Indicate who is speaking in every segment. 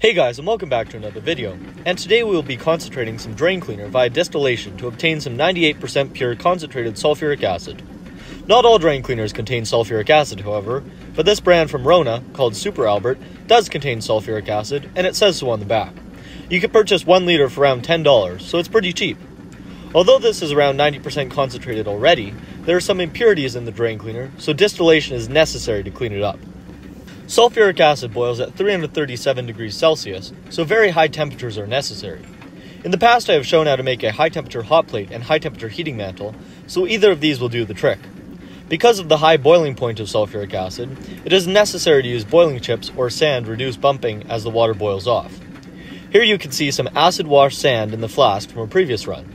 Speaker 1: Hey guys, and welcome back to another video, and today we will be concentrating some drain cleaner via distillation to obtain some 98% pure concentrated sulfuric acid. Not all drain cleaners contain sulfuric acid, however, but this brand from Rona, called Super Albert, does contain sulfuric acid, and it says so on the back. You can purchase 1 liter for around $10, so it's pretty cheap. Although this is around 90% concentrated already, there are some impurities in the drain cleaner, so distillation is necessary to clean it up. Sulfuric acid boils at 337 degrees Celsius, so very high temperatures are necessary. In the past I have shown how to make a high temperature hot plate and high temperature heating mantle, so either of these will do the trick. Because of the high boiling point of sulfuric acid, it is necessary to use boiling chips or sand to reduce bumping as the water boils off. Here you can see some acid washed sand in the flask from a previous run.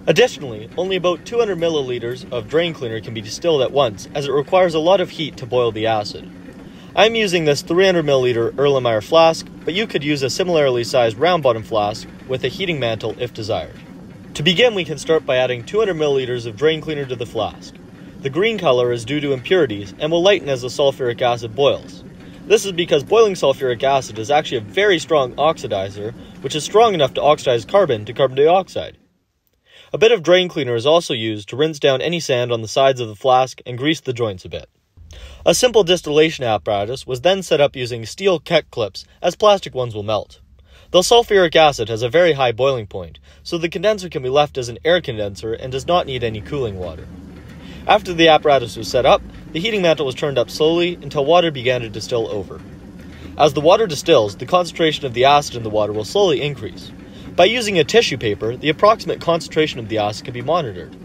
Speaker 1: Additionally, only about 200 milliliters of drain cleaner can be distilled at once, as it requires a lot of heat to boil the acid. I'm using this 300 milliliter Erlenmeyer flask, but you could use a similarly sized round bottom flask with a heating mantle if desired. To begin, we can start by adding 200 milliliters of drain cleaner to the flask. The green color is due to impurities and will lighten as the sulfuric acid boils. This is because boiling sulfuric acid is actually a very strong oxidizer, which is strong enough to oxidize carbon to carbon dioxide. A bit of drain cleaner is also used to rinse down any sand on the sides of the flask and grease the joints a bit. A simple distillation apparatus was then set up using steel keck clips, as plastic ones will melt. The sulfuric acid has a very high boiling point, so the condenser can be left as an air condenser and does not need any cooling water. After the apparatus was set up, the heating mantle was turned up slowly until water began to distill over. As the water distills, the concentration of the acid in the water will slowly increase. By using a tissue paper, the approximate concentration of the acid can be monitored.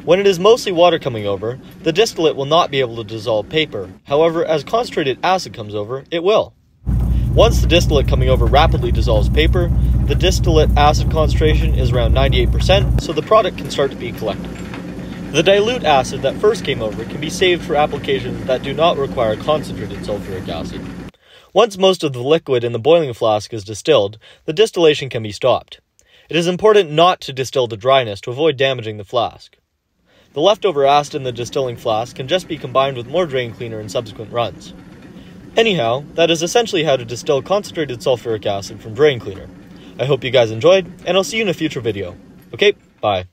Speaker 1: When it is mostly water coming over, the distillate will not be able to dissolve paper. However, as concentrated acid comes over, it will. Once the distillate coming over rapidly dissolves paper, the distillate acid concentration is around 98%, so the product can start to be collected. The dilute acid that first came over can be saved for applications that do not require concentrated sulfuric acid. Once most of the liquid in the boiling flask is distilled, the distillation can be stopped. It is important not to distill to dryness to avoid damaging the flask. The leftover acid in the distilling flask can just be combined with more drain cleaner in subsequent runs. Anyhow, that is essentially how to distill concentrated sulfuric acid from drain cleaner. I hope you guys enjoyed, and I'll see you in a future video. Okay, bye.